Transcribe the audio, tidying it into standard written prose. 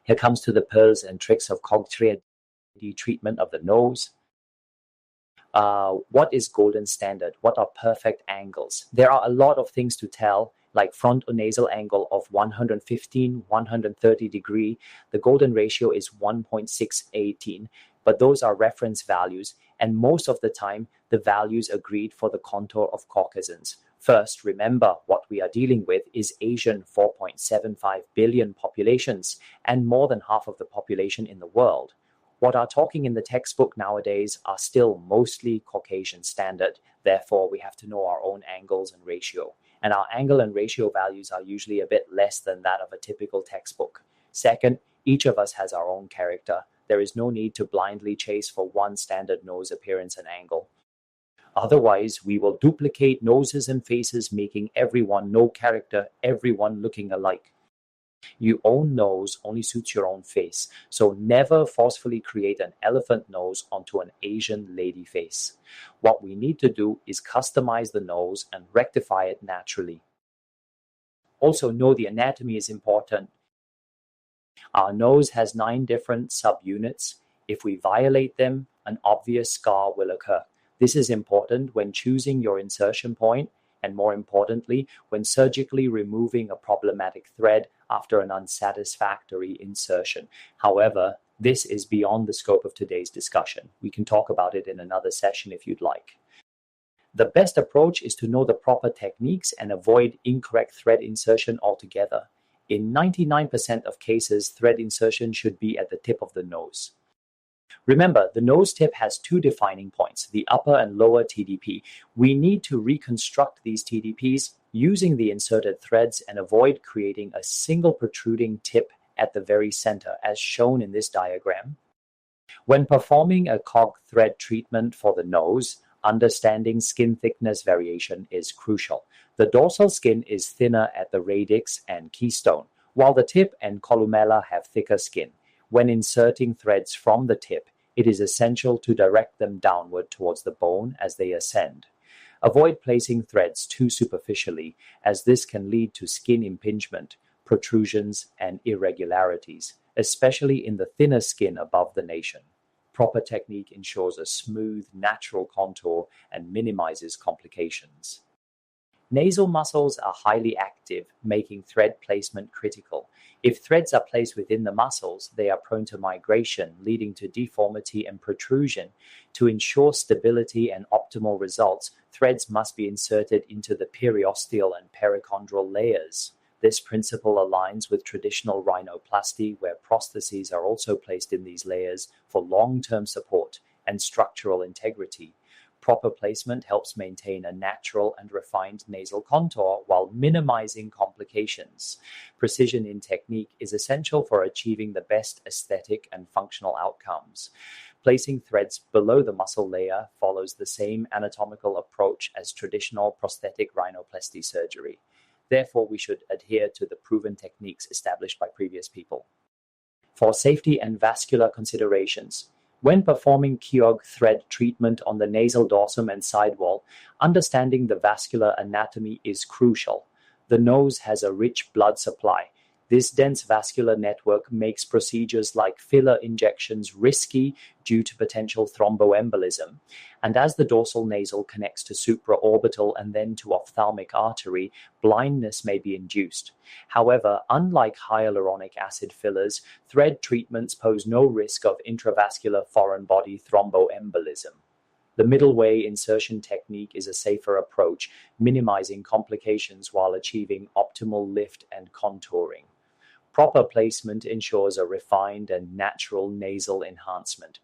Here comes to the pearls and tricks of COG treatment of the nose. What is golden standard? What are perfect angles? There are a lot of things to tell, like frontonasal angle of 115, 130 degree. The golden ratio is 1.618, but those are reference values, and most of the time, the values agreed for the contour of Caucasians. First, remember what we are dealing with is Asian 4.75 billion populations, and more than half of the population in the world. What are talking in the textbook nowadays are still mostly Caucasian standard. Therefore, we have to know our own angles and ratio. And our angle and ratio values are usually a bit less than that of a typical textbook. Second, each of us has our own character. There is no need to blindly chase for one standard nose appearance and angle. Otherwise, we will duplicate noses and faces, making everyone no character, everyone looking alike. Your own nose only suits your own face, so never forcefully create an elephant nose onto an Asian lady face. What we need to do is customize the nose and rectify it naturally. Also, know the anatomy is important. Our nose has 9 different subunits. If we violate them, an obvious scar will occur. This is important when choosing your insertion point, and more importantly, when surgically removing a problematic thread after an unsatisfactory insertion. However, this is beyond the scope of today's discussion. We can talk about it in another session if you'd like. The best approach is to know the proper techniques and avoid incorrect thread insertion altogether. In 99% of cases, thread insertion should be at the tip of the nose. Remember, the nose tip has 2 defining points, the upper and lower TDP. We need to reconstruct these TDPs using the inserted threads and avoid creating a single protruding tip at the very center, as shown in this diagram. When performing a COG thread treatment for the nose, understanding skin thickness variation is crucial. The dorsal skin is thinner at the radix and keystone, while the tip and columella have thicker skin. When inserting threads from the tip, it is essential to direct them downward towards the bone as they ascend. Avoid placing threads too superficially, as this can lead to skin impingement, protrusions, and irregularities, especially in the thinner skin above the nasion. Proper technique ensures a smooth, natural contour and minimizes complications. Nasal muscles are highly active, making thread placement critical. If threads are placed within the muscles, they are prone to migration, leading to deformity and protrusion. To ensure stability and optimal results, threads must be inserted into the periosteal and perichondral layers. This principle aligns with traditional rhinoplasty, where prostheses are also placed in these layers for long-term support and structural integrity. Proper placement helps maintain a natural and refined nasal contour while minimizing complications. Precision in technique is essential for achieving the best aesthetic and functional outcomes. Placing threads below the muscle layer follows the same anatomical approach as traditional prosthetic rhinoplasty surgery. Therefore, we should adhere to the proven techniques established by previous people. For safety and vascular considerations, when performing COG thread treatment on the nasal dorsum and sidewall, understanding the vascular anatomy is crucial. The nose has a rich blood supply. This dense vascular network makes procedures like filler injections risky due to potential thromboembolism. And as the dorsal nasal connects to supraorbital and then to ophthalmic artery, blindness may be induced. However, unlike hyaluronic acid fillers, thread treatments pose no risk of intravascular foreign body thromboembolism. The middle way insertion technique is a safer approach, minimizing complications while achieving optimal lift and contouring. Proper placement ensures a refined and natural nasal enhancement.